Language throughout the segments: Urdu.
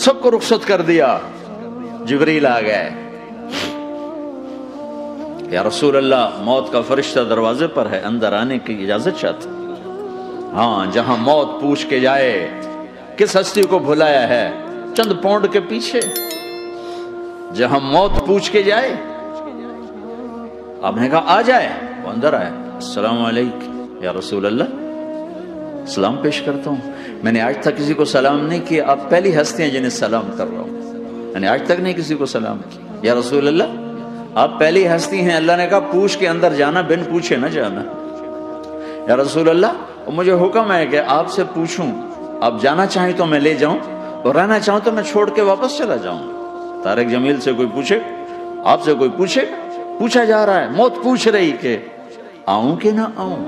سب کو رخصت کر دیا. جبریل آ گئے. یا رسول اللہ موت کا فرشتہ دروازے پر ہے, اندر آنے کی اجازت چاہتا. ہاں, جہاں موت پوچھ کے جائے کس ہستی کو بھلایا ہے, چند پونڈ کے پیچھے. جہاں موت پوچھ کے جائے, آپ نے کہا آ جائے, وہ اندر آئے. السلام علیکم یا رسول اللہ, سلام پیش کرتا ہوں. میں نے آج تک کسی کو سلام نہیں کیا, آپ پہلی ہستی ہیں جنہیں سلام کر رہا ہوں. میں نے آج تک نہیں کسی کو سلام کیا. یا رسول اللہ آپ پہلی ہستی ہیں. اللہ نے کہا پوچھ کے اندر جانا, بن پوچھے نہ جانا. یا رسول اللہ مجھے حکم ہے کہ آپ سے پوچھوں, آپ جانا چاہیں تو میں لے جاؤں, اور رہنا چاہوں تو میں چھوڑ کے واپس چلا جاؤں. طارق جمیل سے کوئی پوچھے, آپ سے کوئی پوچھے, پوچھا جا رہا ہے, موت پوچھ رہی کہ آؤں کہ نہ آؤں.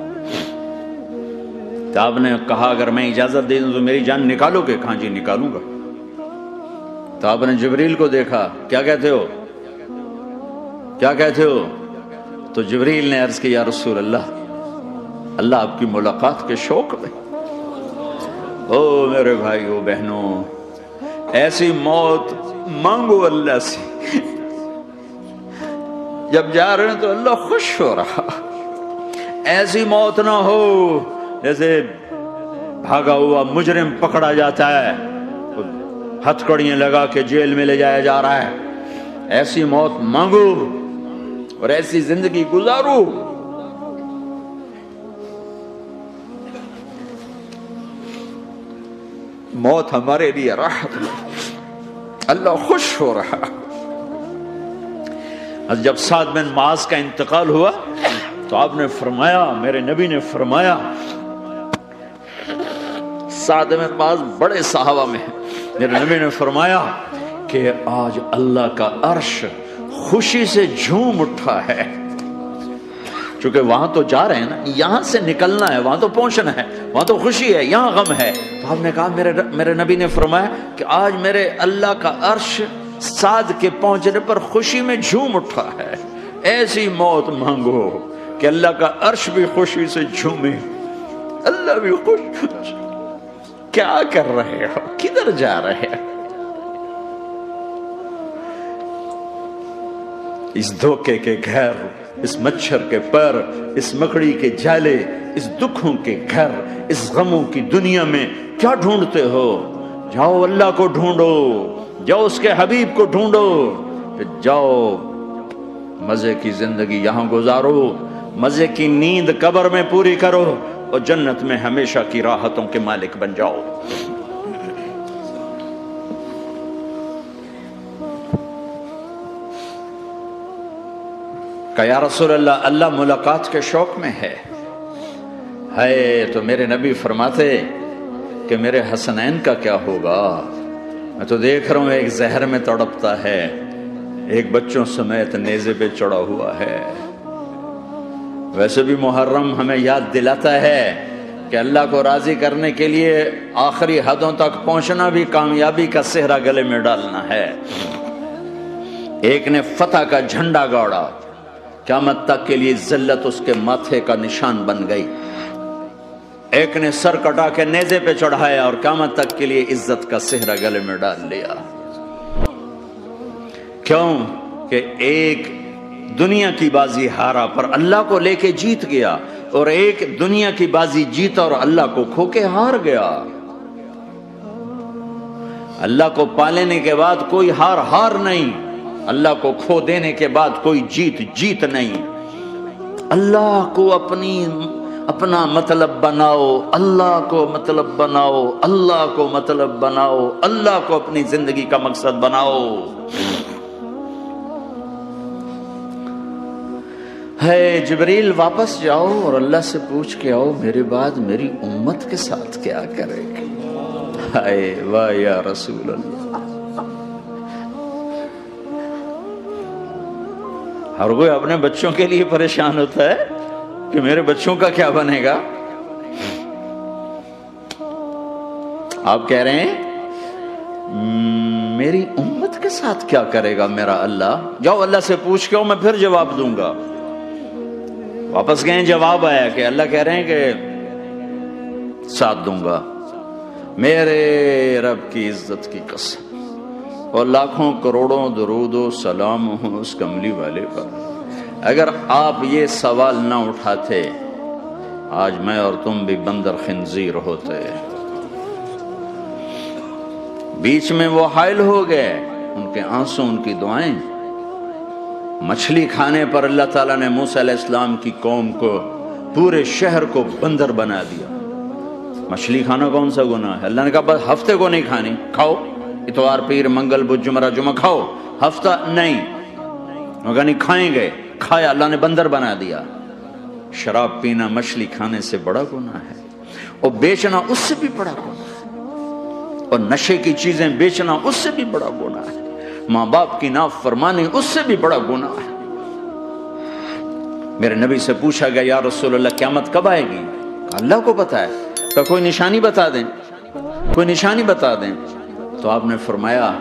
تو آپ نے کہا اگر میں اجازت دے دوں تو میری جان نکالو گے؟ کہاں جی نکالوں گا. تو آپ نے جبریل کو دیکھا, کیا کہتے ہو, کیا کہتے ہو؟ تو جبریل نے عرض کی یا رسول اللہ, اللہ آپ کی ملاقات کے شوق میں. او میرے بھائیو بہنوں, ایسی موت مانگو اللہ سے. جب جا رہے ہیں تو اللہ خوش ہو رہا. ایسی موت نہ ہو جیسے بھاگا ہوا مجرم پکڑا جاتا ہے, ہتھکڑیاں لگا کے جیل میں لے جایا جا رہا ہے. ایسی موت مانگو اور ایسی زندگی گزارو. موت ہمارے لیے راحت ہے, اللہ خوش ہو رہا. جب سعد بن معاذ کا انتقال ہوا تو آپ نے فرمایا, میرے نبی نے فرمایا, سعد بن معاذ بڑے صحابہ میں ہیں, میرے نبی نے فرمایا کہ آج اللہ کا عرش خوشی سے جھوم اٹھا ہے. چونکہ وہاں تو جا رہے ہیں نا, یہاں سے نکلنا ہے, وہاں تو پہنچنا ہے, وہاں تو خوشی ہے, یہاں غم ہے. تو آپ نے کہا, میرے نبی نے فرمایا کہ آج میرے اللہ کا عرش سعد کے پہنچنے پر خوشی میں جھوم اٹھا ہے. ایسی موت مانگو کہ اللہ کا عرش بھی خوشی سے جھومے, اللہ بھی خوش. کیا کر رہے ہو, کدھر جا رہے ہو؟ اس دھوکے کے گھر, اس مچھر کے پر, اس مکڑی کے جالے, اس دکھوں کے گھر, اس غموں کی دنیا میں کیا ڈھونڈتے ہو؟ جاؤ اللہ کو ڈھونڈو, جاؤ اس کے حبیب کو ڈھونڈو, پھر جاؤ مزے کی زندگی یہاں گزارو, مزے کی نیند قبر میں پوری کرو, اور جنت میں ہمیشہ کی راحتوں کے مالک بن جاؤ. کہ یا رسول اللہ, اللہ ملاقات کے شوق میں ہے. تو میرے نبی فرماتے کہ میرے حسنین کا کیا ہوگا؟ میں تو دیکھ رہا ہوں ایک زہر میں تڑپتا ہے, ایک بچوں سمیت نیزے پہ چڑھا ہوا ہے. ویسے بھی محرم ہمیں یاد دلاتا ہے کہ اللہ کو راضی کرنے کے لیے آخری حدوں تک پہنچنا بھی کامیابی کا صحرا گلے میں ڈالنا ہے. ایک نے فتح کا جھنڈا گاڑا, قیامت تک کے لیے ذلت اس کے ماتھے کا نشان بن گئی. ایک نے سر کٹا کے نیزے پہ چڑھایا اور قیامت تک کے لیے عزت کا صحرا گلے میں ڈال لیا. کیوں کہ ایک دنیا کی بازی ہارا پر اللہ کو لے کے جیت گیا, اور ایک دنیا کی بازی جیتا اور اللہ کو کھو کے ہار گیا. اللہ کو پالینے کے بعد کوئی ہار نہیں, اللہ کو کھو دینے کے بعد کوئی جیت نہیں. اللہ کو اپنا مطلب بناؤ, اللہ کو مطلب بناؤ, اللہ کو مطلب بناؤ, اللہ کو اپنی زندگی کا مقصد بناؤ. ہے جبریل واپس جاؤ اور اللہ سے پوچھ کے آؤ میرے بعد میری امت کے ساتھ کیا کرے گی. ہائے واہ یا رسول اللہ. ہر کوئی اپنے بچوں کے لیے پریشان ہوتا ہے کہ میرے بچوں کا کیا بنے گا. آپ کہہ رہے ہیں میری امت کے ساتھ کیا کرے گا میرا اللہ. جاؤ اللہ سے پوچھ کے آؤ, میں پھر جواب دوں گا. واپس گئے, جواب آیا کہ اللہ کہہ رہے ہیں کہ ساتھ دوں گا. میرے رب کی عزت کی قسم, اور لاکھوں کروڑوں درود و سلام ہوں اس کملی والے پر۔ اگر آپ یہ سوال نہ اٹھاتے آج میں اور تم بھی بندر خنزیر ہوتے۔ بیچ میں وہ حائل ہو گئے، ان کے آنسو، ان کی دعائیں۔ مچھلی کھانے پر اللہ تعالیٰ نے موسیٰ علیہ السلام کی قوم کو، پورے شہر کو بندر بنا دیا۔ مچھلی کھانا کون سا گناہ ہے؟ اللہ نے کہا بس ہفتے کو نہیں کھانی، کھاؤ اتوار پیر منگل بدھ جمعہ جمعہ کھاؤ، ہفتہ نہیں۔ مگر نہیں کھائیں گے، کھایا، اللہ نے بندر بنا دیا۔ شراب پینا مچھلی کھانے سے بڑا گناہ ہے، اور بیچنا اس سے بھی بڑا گناہ ہے، اور نشے کی چیزیں بیچنا اس سے بھی بڑا گناہ ہے، ماں باپ کی نافرمانی اس سے بھی بڑا گناہ ہے۔ میرے نبی سے پوچھا گیا یا رسول اللہ قیامت کب آئے گی؟ اللہ کو پتا ہے، کہ کوئی نشانی بتا دیں، کوئی نشانی بتا دیں۔ تو آپ نے فرمایا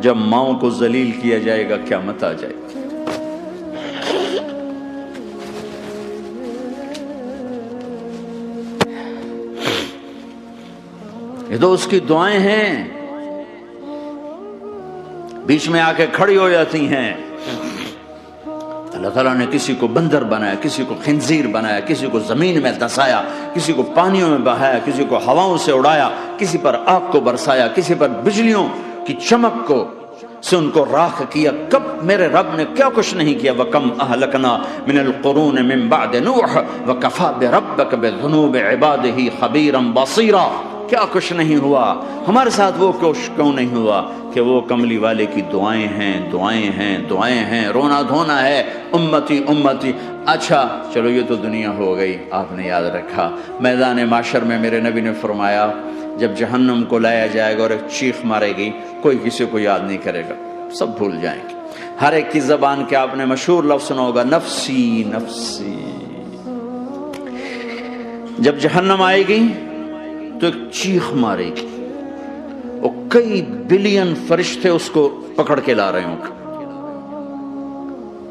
جب ماؤں کو ذلیل کیا جائے گا قیامت آ جائے گی۔ یہ تو اس کی دعائیں ہیں، بیچ میں آ کے کھڑی ہو جاتی ہیں۔ اللہ تعالیٰ نے کسی کو بندر بنایا، کسی کو خنزیر بنایا، کسی کو زمین میں دسایا، کسی کو پانیوں میں بہایا، کسی کو ہواؤں سے اڑایا، کسی پر آگ کو برسایا، کسی پر بجلیوں کی چمک کو سے ان کو راکھ کیا۔ کب میرے رب نے کیا کچھ نہیں کیا۔ وَكَمْ أَهْلَكْنَا مِنَ الْقُرُونِ مِنْ بَعْدِ نُوحٍ وَكَفَى بِرَبِّكَ بِذُنُوبِ عِبَادِهِ خَبِيرًا بَصِيرًا۔ کیا کچھ نہیں ہوا ہمارے ساتھ، وہ کیوں نہیں ہوا کہ وہ کملی والے کی دعائیں ہیں، دعائیں ہیں، دعائیں ہیں، رونا دھونا ہے، امتی امتی۔ اچھا چلو یہ تو دنیا ہو گئی، آپ نے یاد رکھا میدان محشر میں میرے نبی نے فرمایا جب جہنم کو لایا جائے گا اور ایک چیخ مارے گی، کوئی کسی کو یاد نہیں کرے گا، سب بھول جائیں گے۔ ہر ایک کی زبان کے آپ نے مشہور لفظ سنا ہوگا نفسی نفسی۔ جب جہنم آئے گی تو ایک چیخ مارے گی، اور کئی بلین فرشتے اس کو پکڑ کے لا رہے ہوں گے،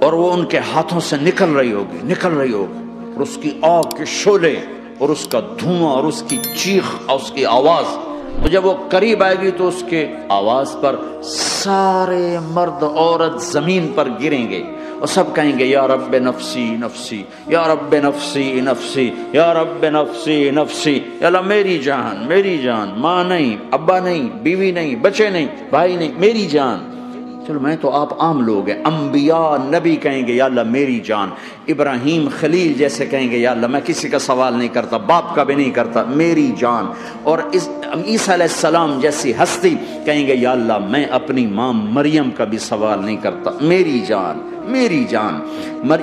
اور وہ ان کے ہاتھوں سے نکل رہی ہوگی، اور اس کی آگ کے شعلے اور اس کا دھواں اور اس کی چیخ اور اس کی آواز۔ تو جب وہ قریب آئے گی تو اس کے آواز پر سارے مرد عورت زمین پر گریں گے، اور سب کہیں گے یا رب نفسی نفسی، یا رب نفسی نفسی، یا رب نفسی نفسی۔ یا اللہ میری جان، میری جان، ماں نہیں، ابا نہیں، بیوی نہیں، بچے نہیں، بھائی نہیں، میری جان۔ چلو میں تو آپ عام لوگ ہیں، انبیاء نبی کہیں گے یا اللہ میری جان، ابراہیم خلیل جیسے کہیں گے یا اللہ میں کسی کا سوال نہیں کرتا، باپ کا بھی نہیں کرتا، میری جان۔ اور عیسیٰ علیہ السلام جیسی ہستی کہیں گے یا اللہ میں اپنی ماں مریم کا بھی سوال نہیں کرتا، میری جان، میری جان۔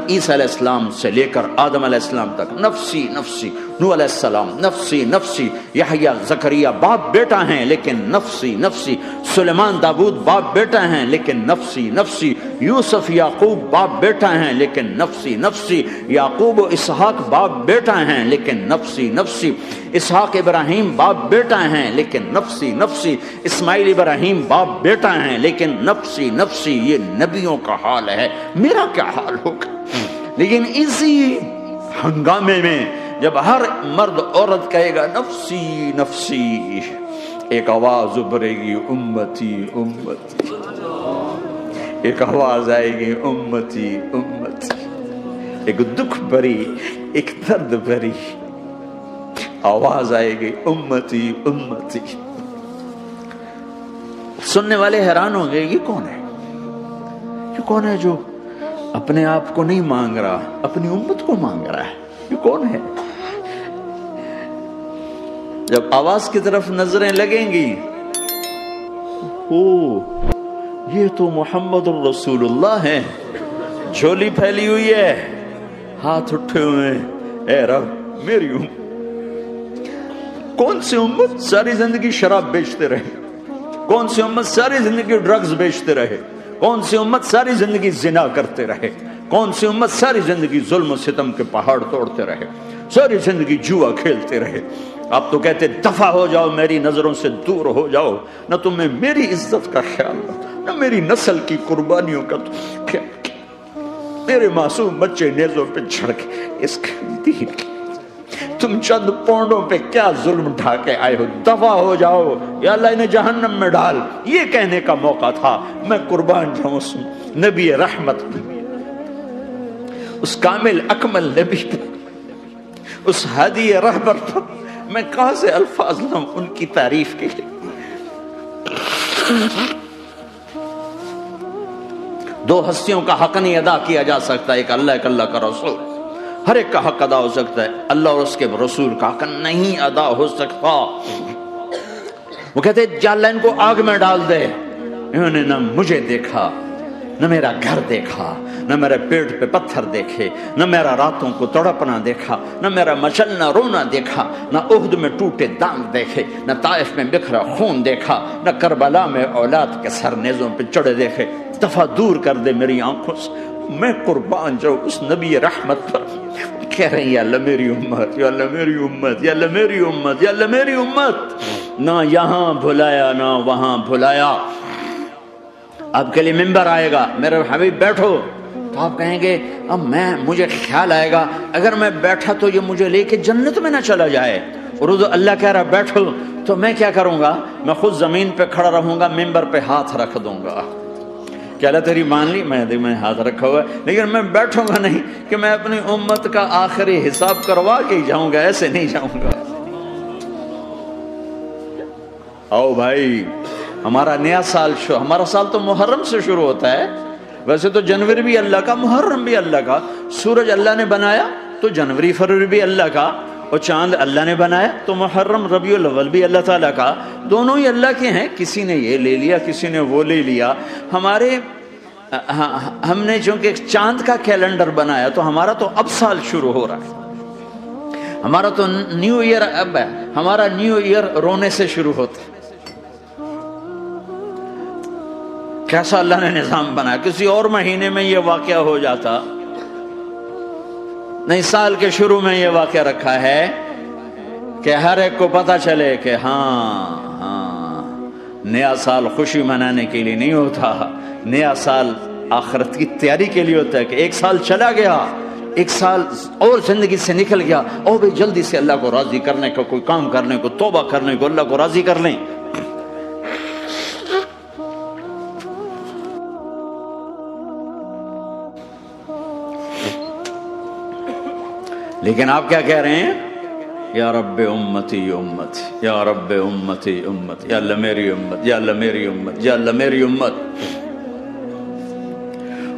عیسیٰ علیہ السلام سے لے کر آدم علیہ السلام تک نفسی نفسی، نوح علیہ السلام نفسی نفسی، یحییٰ زکریا باپ بیٹا ہیں لیکن نفسی نفسی، سلیمان داؤد باپ بیٹا ہیں لیکن نفسی نفسی، یوسف یعقوب باپ بیٹا ہیں لیکن نفسی نفسی، یعقوب و اسحاق باپ بیٹا ہیں لیکن نفسی نفسی، اسحاق ابراہیم باپ بیٹا ہیں لیکن نفسی نفسی، اسماعیل ابراہیم باپ بیٹا ہیں لیکن نفسی نفسی۔ یہ نبیوں کا حال ہے، میرا کیا حال ہوگا؟ لیکن اسی ہنگامے میں جب ہر مرد عورت کہے گا نفسی نفسی، ایک آواز ابھرے گی امتی امتی، ایک آواز آئے گی امتی امتی، ایک دکھ بھری، ایک درد بھری آواز آئے گی امتی امتی۔ سننے والے حیران ہوں گے یہ کون ہے، یہ کون ہے جو اپنے آپ کو نہیں مانگ رہا، اپنی امت کو مانگ رہا ہے، یہ کون ہے؟ جب آواز کی طرف نظریں لگیں گی، یہ تو محمد الرسول اللہ ہے، جھولی پھیلی ہوئی ہے، ہاتھ اٹھے ہوئے ہیں، اے رب میری امت۔ کون سی امت ساری زندگی شراب بیچتے رہے، کون سی امت ساری زندگی ڈرگز بیچتے رہے، کون سی امت ساری زندگی زنا کرتے رہے، کون سی امت ساری زندگی ظلم و ستم کے پہاڑ توڑتے رہے، ساری زندگی جوا کھیلتے رہے۔ آپ تو کہتے دفع ہو جاؤ، میری نظروں سے دور ہو جاؤ، نہ تمہیں میری عزت کا خیال نہ میری نسل کی قربانیوں کا خیال، میرے معصوم بچے نیزوں پہ چڑھ کے اس دین کی تم چند پونڈوں پہ کیا ظلم ڈھا کے آئے ہو، دفع ہو جاؤ یا اللہ انہیں جہنم میں ڈال، یہ کہنے کا موقع تھا۔ میں قربان جاؤں اس نبی رحمت، اس کامل اکمل نبی پر، اس ہادی رہبر پر میں کہاں سے الفاظ لوں ان کی تعریف کے لیے۔ دو ہستیوں کا حق نہیں ادا کیا جا سکتا، ایک اللہ، ایک اللہ کا رسول۔ ہر ایک کا حق ادا ہو سکتا ہے، اللہ اور اس کے رسول کا حق نہیں ادا ہو سکتا۔ وہ کہتے جا اللہ ان کو آگ میں ڈال دے، انہوں نے نہ مجھے دیکھا، نہ میرا گھر دیکھا، نہ میرے پیٹ پہ پتھر دیکھے، نہ میرا راتوں کو تڑپنا دیکھا، نہ میرا مچلنا رونا دیکھا، نہ احد میں ٹوٹے دانت دیکھے، نہ طائف میں بکھرا خون دیکھا، نہ کربلا میں اولاد کے سر نیزوں پہ چڑھے دیکھے۔ دفعہ دور کر دے میری آنکھوں سے، میں قربان جاؤں اس نبی رحمت پر۔ کہہ رہے ہیں یا اللہ میری امت، یا اللہ میری امت، یا اللہ میری امت، یا اللہ میری امت۔ نہ یہاں بھلایا نہ وہاں بھلایا۔ آپ کے لیے ممبر آئے گا، میرے حبیب بیٹھو، تو آپ کہیں گے اب مجھے خیال آئے گا اگر میں بیٹھا تو یہ مجھے لے کے جنت میں نہ چلا جائے، اور اللہ کہہ رہا بیٹھو تو میں کیا کروں گا؟ میں خود زمین پہ کھڑا رہوں گا، ممبر پہ ہاتھ رکھ دوں گا کہ اللہ تیری مان لی، میں ہاتھ رکھا ہوا ہے، لیکن میں بیٹھوں گا نہیں کہ میں اپنی امت کا آخری حساب کروا کے ہی جاؤں گا، ایسے نہیں جاؤں گا۔ آؤ بھائی، ہمارا نیا سال ہمارا سال تو محرم سے شروع ہوتا ہے، ویسے تو جنوری بھی اللہ کا، محرم بھی اللہ کا، سورج اللہ نے بنایا تو جنوری فروری بھی اللہ کا، اور چاند اللہ نے بنایا تو محرم ربیع الاول بھی اللہ تعالیٰ کا، دونوں ہی اللہ کے ہیں۔ کسی نے یہ لے لیا، کسی نے وہ لے لیا۔ ہم نے چونکہ چاند کا کیلنڈر بنایا تو ہمارا تو اب سال شروع ہو رہا ہے، ہمارا تو نیو ایئر اب ہے، ہمارا نیو ایئر رونے سے شروع ہوتا ہے۔ کیسا اللہ نے نظام بنایا، کسی اور مہینے میں یہ واقعہ ہو جاتا، نہیں سال کے شروع میں یہ واقعہ رکھا ہے کہ ہر ایک کو پتا چلے کہ ہاں نیا سال خوشی منانے کے لیے نہیں ہوتا، نیا سال آخرت کی تیاری کے لیے ہوتا ہے کہ ایک سال چلا گیا، ایک سال اور زندگی سے نکل گیا، اور بھی جلدی سے اللہ کو راضی کرنے کا کوئی کام کرنے کو، توبہ کرنے کو، اللہ کو راضی کر لیں۔ لیکن آپ کیا کہہ رہے ہیں؟ یا رب امتی امتی، یا رب امتی امتی، یا اللہ میری امت، یا اللہ میری امت، یا اللہ میری امت۔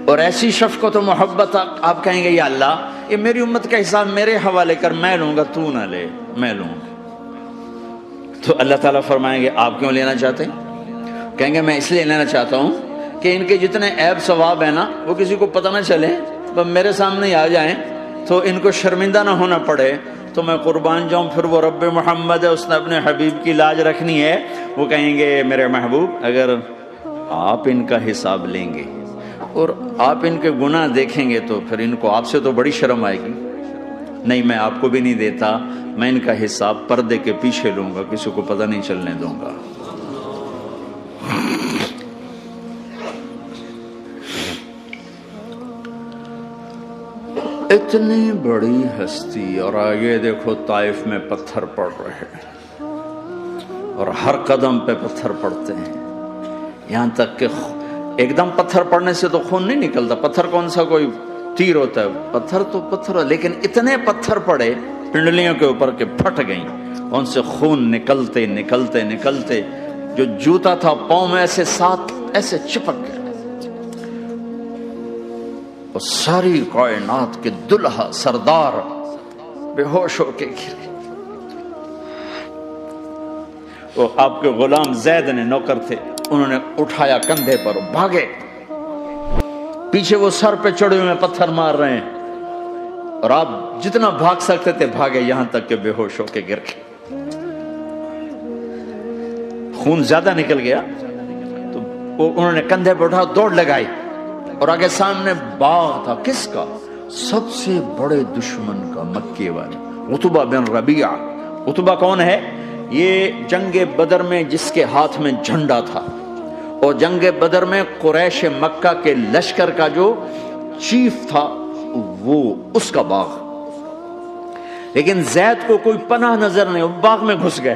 اور ایسی شفقت و محبت آپ کہیں گے یا اللہ یہ میری امت کا حساب میرے حوالے کر، میں لوں گا، تو نہ لے، میں لوں گا۔ تو اللہ تعالیٰ فرمائیں گے آپ کیوں لینا چاہتے ہیں؟ کہیں گے میں اس لیے لینا چاہتا ہوں کہ ان کے جتنے عیب ثواب ہیں نا وہ کسی کو پتہ نہ چلے، تو میرے سامنے آ جائیں تو ان کو شرمندہ نہ ہونا پڑے، تو میں قربان جاؤں۔ پھر وہ رب محمد ہے، اس نے اپنے حبیب کی لاج رکھنی ہے، وہ کہیں گے میرے محبوب اگر آپ ان کا حساب لیں گے اور آپ ان کے گناہ دیکھیں گے تو پھر ان کو آپ سے تو بڑی شرم آئے گی، نہیں میں آپ کو بھی نہیں دیتا، میں ان کا حساب پردے کے پیچھے لوں گا، کسی کو پتہ نہیں چلنے دوں گا۔ اتنی بڑی ہستی، اور آگے دیکھو طائف میں پتھر پڑ رہے ہیں، اور ہر قدم پہ پتھر پڑتے ہیں، یہاں تک کہ ایک دم پتھر پڑنے سے تو خون نہیں نکلتا، پتھر کون سا کوئی تیر ہوتا ہے، پتھر تو پتھر، لیکن اتنے پتھر پڑے پنڈلیوں کے اوپر کے پھٹ گئیں، ان سے خون نکلتے نکلتے نکلتے جو جوتا تھا پاؤں میں ایسے ساتھ ایسے چپک گئے، اور ساری کائنات کے دلہا سردار بے ہوش ہو کے گرے۔ وہ آپ کے غلام زید نے نوکر تھے، انہوں نے اٹھایا کندھے پر، بھاگے، پیچھے وہ سر پہ چڑھے ہوئے پتھر مار رہے ہیں، اور آپ جتنا بھاگ سکتے تھے بھاگے، یہاں تک کہ بے ہوش ہو کے گر گئے۔ خون زیادہ نکل گیا تو انہوں نے کندھے پہ اٹھا دوڑ لگائی، اور آگے سامنے باغ تھا، کس کا؟ سب سے بڑے دشمن کا، مکے والے عتبہ بن ربیعہ۔ عتبہ کون ہے؟ یہ جنگ بدر میں جس کے ہاتھ میں جھنڈا تھا، اور جنگ بدر میں قریش مکہ کے لشکر کا جو چیف تھا وہ اس کا باغ، لیکن زید کو کوئی پناہ نظر نہیں، وہ باغ میں گھس گئے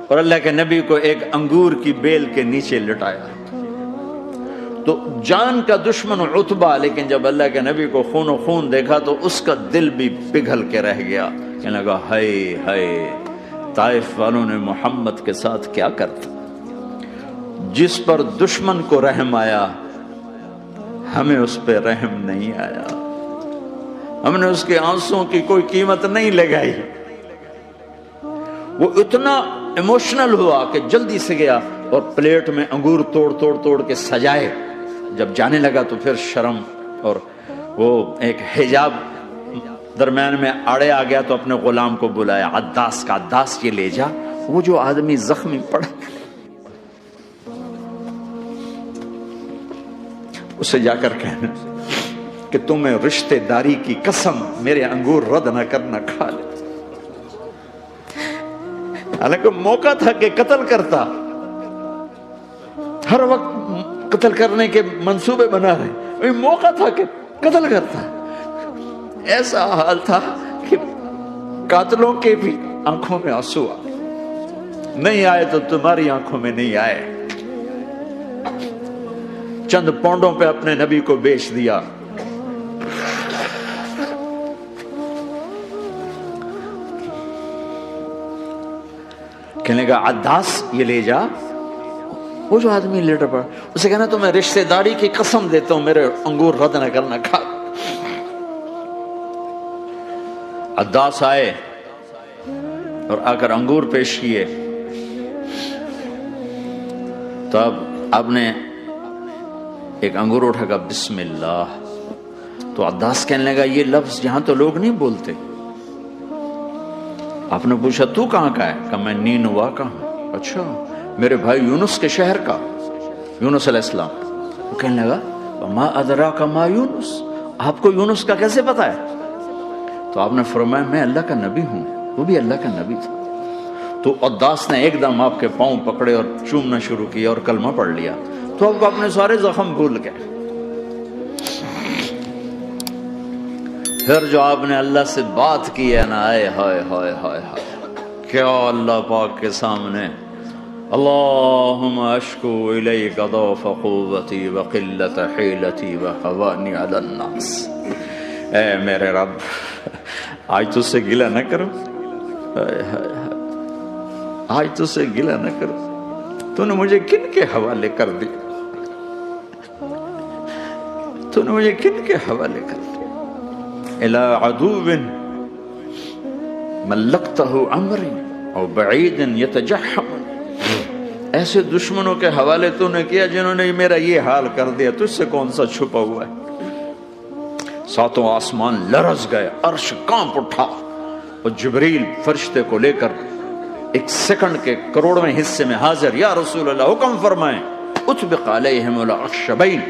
اور اللہ کے نبی کو ایک انگور کی بیل کے نیچے لٹایا. تو جان کا دشمن عتبہ، لیکن جب اللہ کے نبی کو خون و خون دیکھا تو اس کا دل بھی پگھل کے رہ گیا. کہنے لگا ہائے ہائے، طائف والوں نے محمد کے ساتھ کیا کرتا. جس پر دشمن کو رحم آیا ہمیں اس پہ رحم نہیں آیا، ہم نے اس کے آنسوں کی کوئی قیمت نہیں لگائی. وہ اتنا ایموشنل ہوا کہ جلدی سے گیا اور پلیٹ میں انگور توڑ کے سجائے. جب جانے لگا تو پھر شرم اور وہ ایک حجاب درمیان میں آڑے آ گیا تو اپنے غلام کو بلایا، عداس کا، عداس یہ لے جا وہ جو آدمی زخمی پڑا اسے جا کر کہنا کہ تمہیں رشتے داری کی قسم میرے انگور رد نہ کرنا، کھا لے. حالانکہ موقع تھا کہ قتل کرتا، ہر وقت قتل کرنے کے منصوبے بنا رہے، موقع تھا کہ قتل کرتا. ایسا حال تھا کہ قاتلوں کے بھی آنکھوں میں آنسو آئے. نہیں آئے تو تمہاری آنکھوں میں نہیں آئے. چند پونڈوں پہ اپنے نبی کو بیچ دیا. کہنے کا عداس یہ لے جا. وہ جو آدمی لیٹر پڑا اسے کہنا تو میں رشتہ داری کی قسم دیتا ہوں میرے انگور رد نہ کرنا، کھا. عداس آئے اور آ کر انگور پیش کیے. تو اب آپ نے ایک انگور اٹھا کر بسم اللہ. تو عداس کہنے لگا یہ لفظ یہاں تو لوگ نہیں بولتے. آپ نے پوچھا تو کہاں کا ہے؟ کہ میں نینوا کا ہوں. اچھا، میرے بھائی یونس کے شہر کا، یونس علیہ السلام. وہ کہنے لگا ما ادراک ما یونس، آپ کو یونس کا کیسے پتا ہے؟ تو آپ نے فرمایا میں اللہ کا نبی ہوں، وہ بھی اللہ کا نبی تھا. تو عداس نے ایک دم آپ کے پاؤں پکڑے اور چومنا شروع کیا اور کلمہ پڑھ لیا. تو آپ کو اپنے سارے زخم بھول گئے. پھر جو آپ نے اللہ سے بات کی ہے نا، آئے ہائے ہائے ہائے ہائے، کیا اللہ پاک کے سامنے اللہم اشکو الیک ضعف قوتی وقلت حیلتی وحوانی علی الناس. اے میرے رب آج تجھ سے گلہ نہ کرو، آج تجھ سے گلہ نہ کرو. تو نے مجھے کن کے حوالے کر دی، تو نے مجھے کن کے حوالے کر دیا. الی عدو ملکتہ امری او بعید یتجحم، ایسے دشمنوں کے حوالے تو نے کیا جنہوں نے میرا یہ حال کر دیا. تجھ سے کون سا چھپا ہوا ہے. ساتوں آسمان لرز گئے، عرش کانپ اٹھا اور جبریل فرشتے کو لے کر ایک سیکنڈ کے کروڑویں حصے میں حاضر. یا رسول اللہ حکم فرمائیں اطبق علیہم الاخشبین،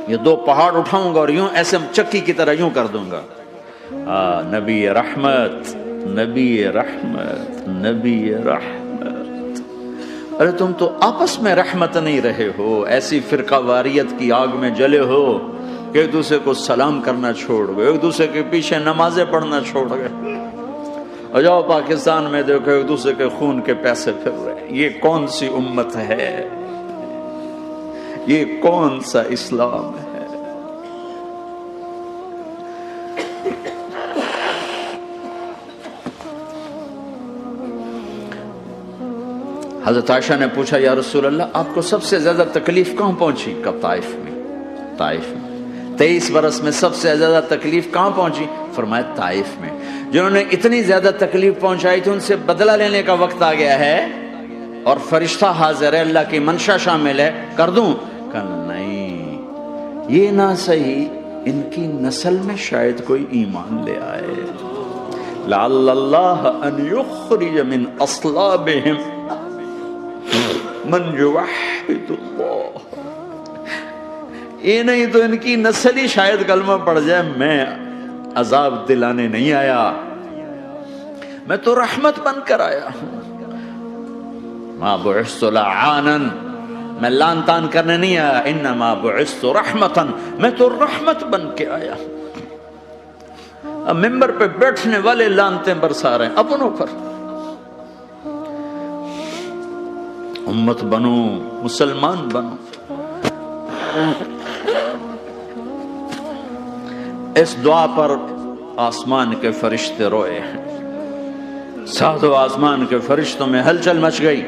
یہ دو پہاڑ اٹھاؤں گا اور یوں ایسے چکی کی طرح یوں کر دوں گا. نبی رحمت، نبی رحمت، نبی رحمت. ارے تم تو آپس میں رحمت نہیں رہے ہو، ایسی فرقہ واریت کی آگ میں جلے ہو کہ ایک دوسرے کو سلام کرنا چھوڑ گئے، ایک دوسرے کے پیچھے نمازیں پڑھنا چھوڑ گئے. اور جاؤ پاکستان میں دیکھو ایک دوسرے کے خون کے پیسے پھر رہے. یہ کون سی امت ہے، یہ کون سا اسلام ہے. حضرت عائشہ نے پوچھا یا رسول اللہ آپ کو سب سے زیادہ تکلیف کہاں پہنچی؟ کب؟ طائف میں. طائف میں 23 برس میں سب سے زیادہ تکلیف کہاں پہنچی؟ فرمایا طائف میں. جنہوں نے اتنی زیادہ تکلیف پہنچائی تھی ان سے بدلہ لینے کا وقت آ گیا ہے اور فرشتہ حاضر ہے، اللہ کی منشا شامل ہے، کر دوں؟ کہ نہیں، یہ نہ صحیح، ان کی نسل میں شاید کوئی ایمان لے آئے. لعل اللہ ان یخرج من اصلابہم من یوحد اللہ. یہ نہیں تو ان کی نسل ہی شاید کلمہ پڑ جائے. میں عذاب دلانے نہیں آیا، میں تو رحمت بن کر آیا ہوں. ما بعثت لعانا، میں لان تان کرنے نہیں آیا. انما بعثت رحمتا، میں تو رحمت بن کے آیا. اب ممبر پہ بیٹھنے والے لانتیں برسا رہے ہیں اپنوں پر. امت بنو، مسلمان بنو. اس دعا پر آسمان کے فرشتے روئے ہیں. ساتوں آسمان کے فرشتوں میں ہلچل مچ گئی.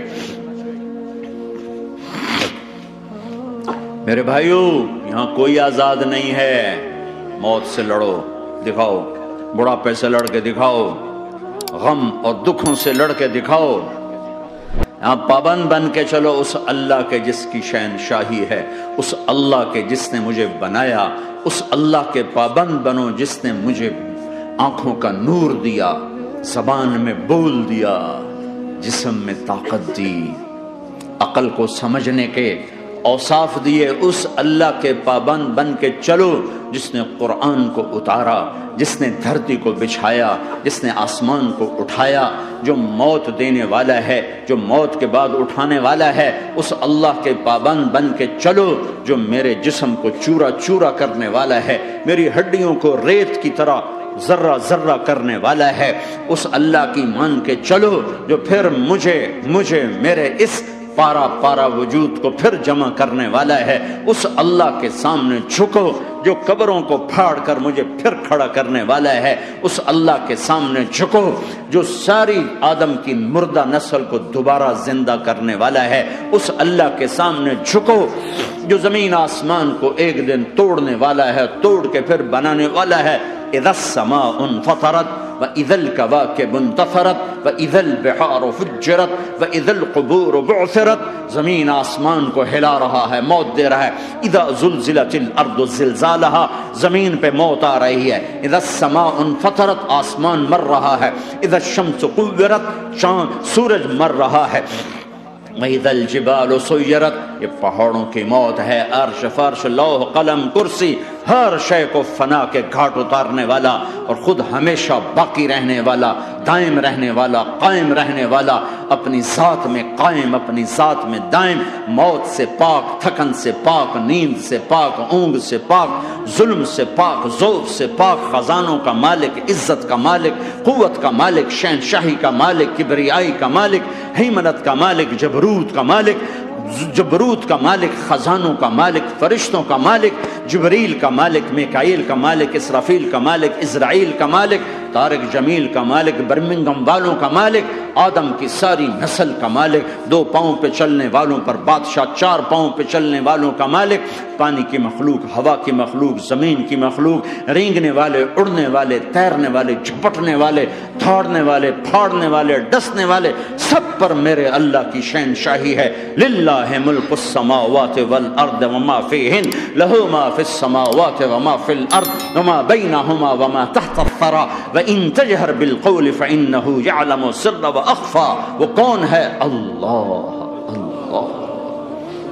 میرے بھائیوں، یہاں کوئی آزاد نہیں ہے. موت سے لڑو، دکھاؤ. بڑھاپے سے لڑ کے دکھاؤ. غم اور دکھوں سے لڑ کے دکھاؤ. یہاں پابند بن کے چلو اس اللہ کے جس کی شہنشاہی ہے، اس اللہ کے جس نے مجھے بنایا. اس اللہ کے پابند بنو جس نے مجھے آنکھوں کا نور دیا، زبان میں بول دیا، جسم میں طاقت دی، عقل کو سمجھنے کے اوصاف دیے. اس اللہ کے پابند بن کے چلو جس نے قرآن کو اتارا، جس نے دھرتی کو بچھایا، جس نے آسمان کو اٹھایا، جو موت دینے والا ہے، جو موت کے بعد اٹھانے والا ہے. اس اللہ کے پابند بن کے چلو جو میرے جسم کو چورا چورا کرنے والا ہے، میری ہڈیوں کو ریت کی طرح ذرہ ذرہ کرنے والا ہے. اس اللہ کی مان کے چلو جو پھر مجھے میرے اس پارا پارا وجود کو پھر جمع کرنے والا ہے. اس اللہ کے سامنے جھکو جو قبروں کو پھاڑ کر مجھے پھر کھڑا کرنے والا ہے. اس اللہ کے سامنے جھکو جو ساری آدم کی مردہ نسل کو دوبارہ زندہ کرنے والا ہے. اس اللہ کے سامنے جھکو جو زمین آسمان کو ایک دن توڑنے والا ہے، توڑ کے پھر بنانے والا ہے. اذا السماء انفطرت وَإِذَا الْكَوَاكِبُ انتَثَرَتْ وَإِذَا الْبِحَارُ فُجِّرَتْ وَإِذَا الْقُبُورُ بُعْثِرَتْ. زمین آسمان کو ہلا رہا ہے، موت دے رہا ہے. اذا زلزلت الارض زلزالها، زمین پہ موت آ رہی ہے. اذا السماء انفطرت، آسمان مر رہا ہے. اذا الشمس قُوِّرَتْ، چاند سورج مر رہا ہے. وَإِذَا الْجِبَالُ سُيِّرَتْ، یہ پہاڑوں کی موت ہے. عرش فرش لوح قلم کرسی ہر شے کو فنا کے گھاٹ اتارنے والا اور خود ہمیشہ باقی رہنے والا، دائم رہنے والا، قائم رہنے والا، اپنی ذات میں قائم، اپنی ذات میں دائم. موت سے پاک، تھکن سے پاک، نیند سے پاک، اونگ سے پاک، ظلم سے پاک، ذوق سے پاک، خزانوں کا مالک، عزت کا مالک، قوت کا مالک، شہنشاہی کا مالک، کبریائی کا مالک، ہیمنت کا مالک، جبروت کا مالک، جبروت کا مالک، خزانوں کا مالک، فرشتوں کا مالک، جبریل کا مالک، میکائیل کا مالک، اسرافیل کا مالک، اسرائیل کا مالک، طارق جمیل کا مالک، برمنگم والوں کا مالک، آدم کی ساری نسل کا مالک، 2 پاؤں پہ چلنے والوں پر بادشاہ، 4 پاؤں پہ چلنے والوں کا مالک، پانی کی مخلوق، ہوا کی مخلوق، زمین کی مخلوق، رینگنے والے، اڑنے والے، تیرنے والے، جھپٹنے والے، دھاڑنے والے، پھاڑنے والے، ڈسنے والے، سب پر میرے اللہ کی شہنشاہی ہے. للہ ملک السماوات والارض وما فیہن، لہ ما فی السماوات وما فی الارض وما بینہما وما تحت الثری وان تجہر بالقول فانہ یعلم السر واخفی. وہ کون ہے؟ اللہ. اللہ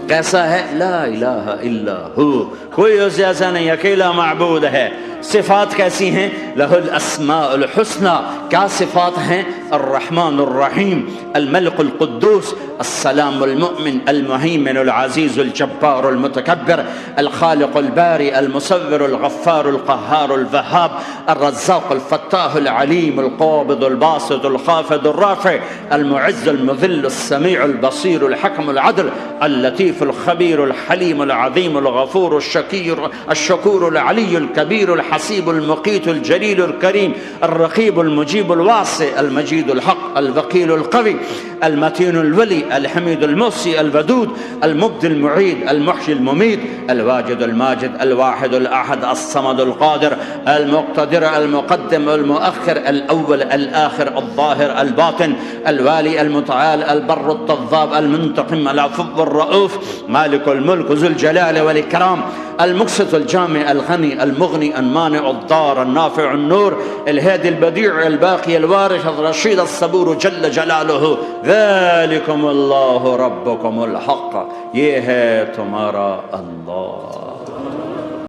کیسا ہے؟ لا الہ الا ہو، کوئی اسے ایسا نہیں، اکیلا معبود ہے. صفات کیسی ہیں؟ لہ الاسماء الحسنى. کیا صفات ہیں؟ الرحمن الرحیم، الملک القدوس، السلام المؤمن، المہیمن العزیز الجبار المتکبر، الخالق الباری المصور الغفار القہار الوہاب، الرزاق الفتاح العلیم القابض الباسط الخافض الرافع، المعز المذل السمیع البصیر الحکم العدل، اللطیف الخبیر الحلیم العظیم الغفور الشکور العلی الکبیر الحسیب المقیت الجلیل الکریم، الرقیب المجیب الواسع، المجید الحق، الوکیل القوی، المتین الولی، الحمید المحصی، الودود، المبدی المعید، المحشی الممید، الواجد الماجد، الواحد الاحد، الصمد القادر، المقتدر، المقدم، المؤخر، الاول، الاخر، الظاهر، الباطن، الوالي، المتعال، البر التضاب، المنتقم، العفو الرؤوف، مالك الملك، ذو الجلال والإكرام، المقسط، الجامع، الغني، المغني، المانع، الضار، النافع، النور، الهادي، البديع، الباقي، الوارث، الرشيد، الصبور جل جلاله. ذلكم اللہ ربکم الحق، یہ ہے تمہارا اللہ.